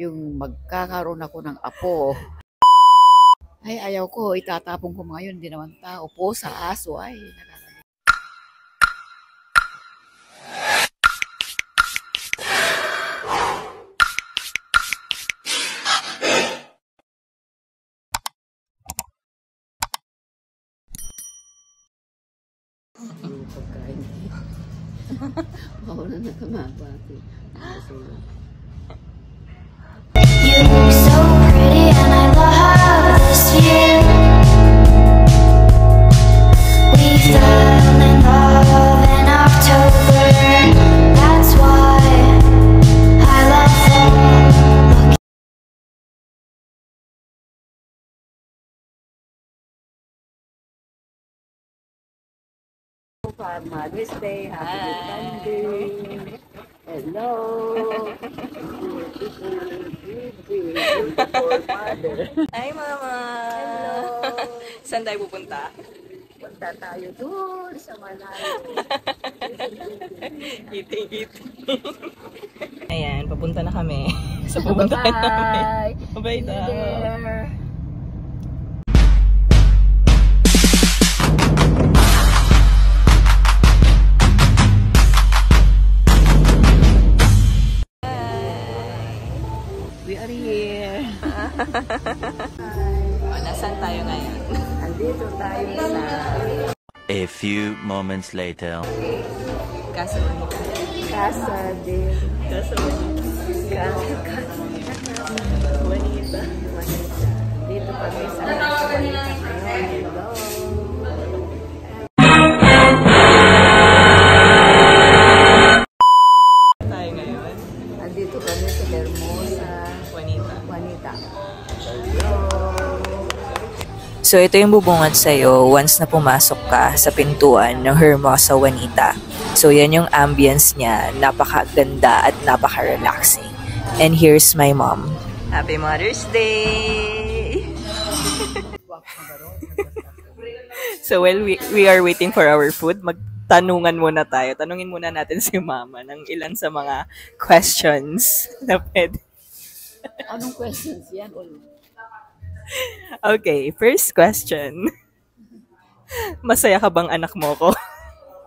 yung magkakaroon ako ng apo. Ay, ayaw ko, itatapon ko ngayon, hindi naman tao. Po sa aso, ay, nakakalimutan. Ang pagkain. Mauna na kamabati. You look so pretty and I love this view. We fell in love in October. That's why I love them. Mother's Day, happy birthday. Hello. Beautiful mother. Hi, Mama! Hello. Saan tayo pupunta? Punta tayo doon sa malayo. Iting-iting. Ayan, papunta na kami. Sa pupunta namin. Bye-bye daw. There. We are here. Nasaan tayo ngayon? Andito tayo sa A few moments later. Casa Casa de Juanita. Dito kami sa Casa Juanita ngayon. Hello. tayo ngayon. Andito kami sa Hermosa Juanita. Juanita. So ito yung bubungad sa'yo once na pumasok ka sa pintuan ng Hermosa Juanita. So yan yung ambience niya, napakaganda at napaka-relaxing. And here's my mom. Happy Mother's Day! So while we are waiting for our food, magtanungan muna tayo. Tanungin muna natin si Mama ng ilan sa mga questions na pwede. Anong questions yan? Okay, first question. Masaya ka bang anak mo ko?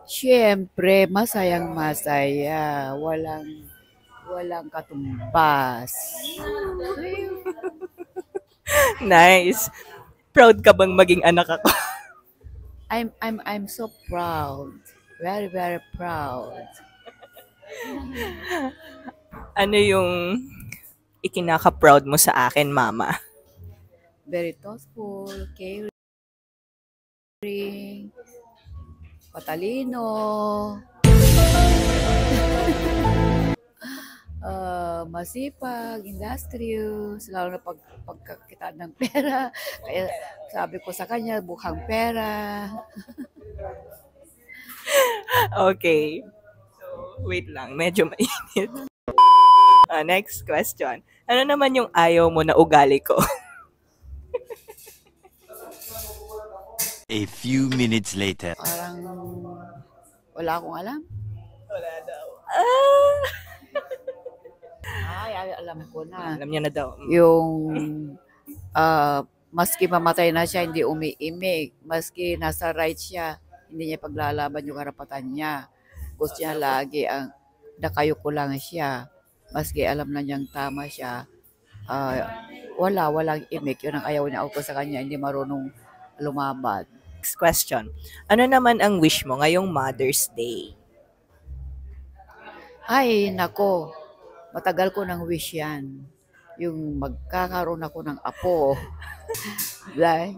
Siyempre, masayang masaya. Walang katumbas. Nice. Proud ka bang maging anak ako? I'm so proud. Very, very proud. Ano yung ikinaka-proud mo sa akin, Mama? Very thoughtful, caring, patalino, masipag, industrious, lalo na pagkakitaan ng pera. Kaya sabi ko sa kanya, bukhang pera. Okay. So, wait lang. Medyo mainit. Next question. Ano naman yung ayaw mo na ugali ko? A few minutes later. Parang wala akong alam. Wala daw. Ay, alam ko na. Alam niya na daw. Yung maski mamatay na siya, hindi umiimik. Maski nasa right siya, hindi niya paglalaban yung karapatan niya. Gusto niya lagi ang nakayuko lang siya. Maski alam na niyang tama siya, walang imik. Yun ang ayaw niya ako sa kanya, hindi marunong lumaban. Next question. Ano naman ang wish mo ngayong Mother's Day? Ay, nako. Matagal ko ng wish yan. Yung magkakaroon ako ng apo. Ay,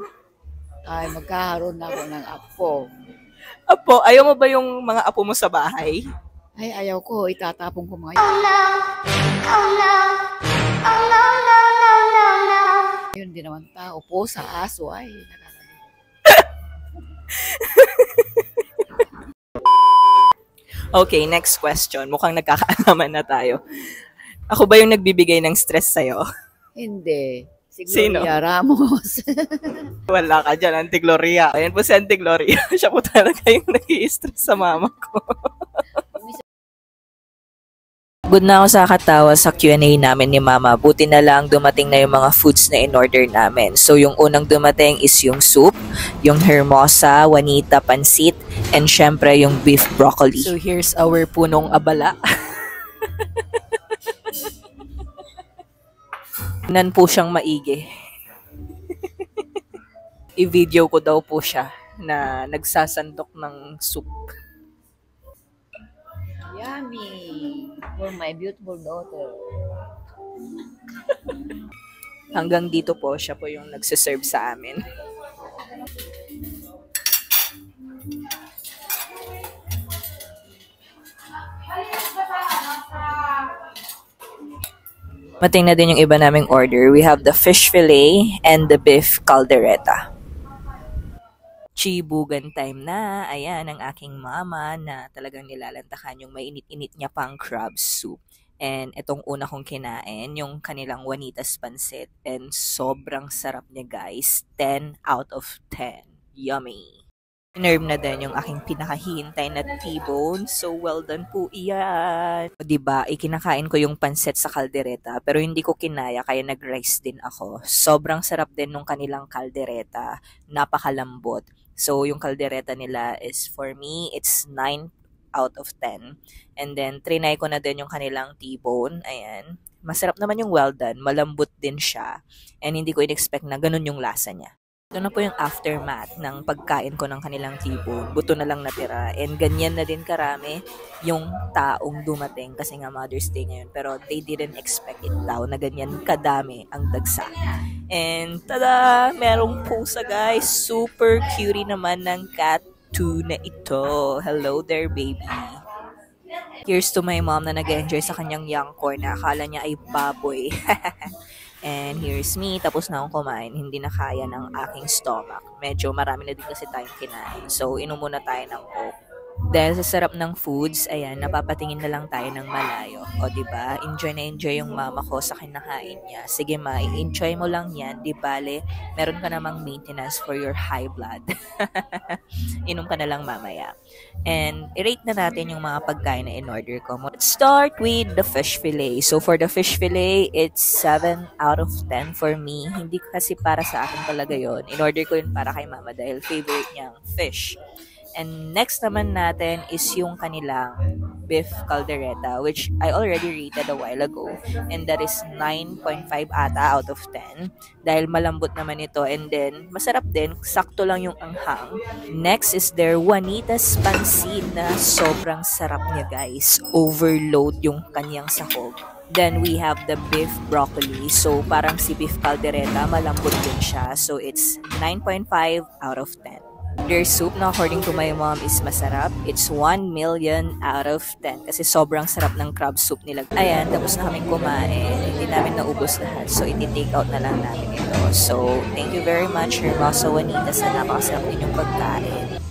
magkakaroon ako ng apo. Apo, ayaw mo ba yung mga apo mo sa bahay? Ay, ayaw ko. Itatapon ko ngayon. Oh no, oh no, oh no, no, no, no, no. Yun, hindi naman tao. Po sa aso. Ay, nakakalimutan. Okay, next question. Mukhang nagkakaalaman na tayo. Ako ba yung nagbibigay ng stress sa'yo? Hindi. Si Sino? Gloria Ramos. Wala ka dyan, Auntie Gloria. Ayan po si Auntie Gloria. Siya po talaga yung nag-i-stress sa mama ko. Pagod na ako sa katawa sa Q&A namin ni Mama. Buti na lang dumating na yung mga foods na in-order namin. So yung unang dumating is yung soup, yung hermosa, wanita, pansit, and syempre yung beef broccoli. So here's our punong abala. Nan po siyang maigi. I-video ko daw po siya na nagsasandok ng soup. Yummy! For my beautiful daughter. Hanggang dito po, siya po yung nagsiserve sa amin. Mating na din yung iba naming order. We have the fish fillet and the beef caldereta. Chibugan time na. Ayan ang aking mama na talagang nilalantakan yung mainit-init niya pang crab soup. And itong una kong kinain, yung kanilang Juanitas Pansit. And sobrang sarap niya guys. 10 out of 10. Yummy! Nerve na din yung aking pinakahihintay na T-bone. So, well done po iyan. Diba, ikinakain ko yung pansit sa kaldereta, pero hindi ko kinaya, kaya nag-rice din ako. Sobrang sarap din nung kanilang kaldereta. Napakalambot. So, yung kaldereta nila is, for me, it's 9 out of 10. And then, trinay ko na din yung kanilang T-bone. Ayan. Masarap naman yung well done. Malambot din siya. And hindi ko in-expect na ganun yung lasa niya. Ito na po yung aftermath ng pagkain ko ng kanilang T-bone. Buto na lang natira. And ganyan na din karami yung taong dumating kasi nga Mother's Day ngayon. Pero they didn't expect it daw na ganyan kadami ang dagsa. And tada! Merong pusa guys. Super cutie naman ng cat 2 na ito. Hello there baby. Here's to my mom na nag-enjoy sa kanyang young corn na akala niya ay baboy. And here's me, tapos na akong kumain, hindi na kaya ng aking stomach. Medyo marami na din kasi tayong kinain. So, inom muna tayo ng Coke. Dahil sa sarap ng foods, ayan, napapatingin na lang tayo ng malayo. O, diba? Enjoy na enjoy yung mama ko sa kinakain niya. Sige ma, i-enjoy mo lang yan. Di bale, meron ka namang maintenance for your high blood. Inom ka na lang mamaya. And, i-rate na natin yung mga pagkain na in-order ko. Let's start with the fish fillet. So, for the fish fillet, it's 7 out of 10 for me. Hindi kasi para sa akin talaga yon. In-order ko yun para kay mama dahil favorite niyang fish. And next naman natin is yung kanilang beef caldereta, which I already rated a while ago. And that is 9.5 ata out of 10. Dahil malambot naman ito. And then, masarap din. Sakto lang yung anghang. Next is their Juanitas Pansit na sobrang sarap niya guys. Overload yung kanyang sahog. Then we have the beef broccoli. So parang si beef caldereta, malambot din siya. So it's 9.5 out of 10. Their soup na according to my mom is masarap. It's 1 million out of 10 kasi sobrang sarap ng crab soup nila. Ayan, tapos na kaming kumain. Hindi namin naubos lahat. So, iti-take out na lang namin ito. So, thank you very much, Hermosa Juanita, sa napakasarap din yung pagkain.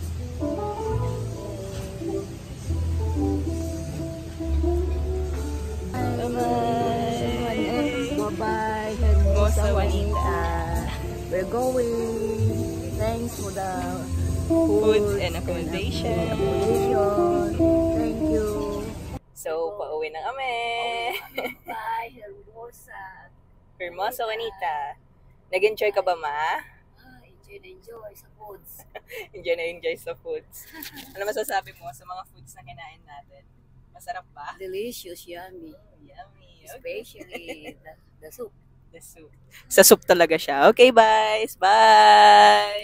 Bye-bye, Hermosa Juanita. We're going. Thanks for the Foods and accommodation. Thank you. So, pauwi na kami. Bye, Hermosa. Hermosa Juanita. Nag-enjoy ka ba, ma? Enjoy sa foods. Enjoy na enjoy sa foods. Ano masasabi mo sa mga foods na kinain natin? Masarap ba? Delicious, yummy. Yummy. Okay. Especially the soup. The soup. Sa soup talaga siya. Okay, guys. Bye!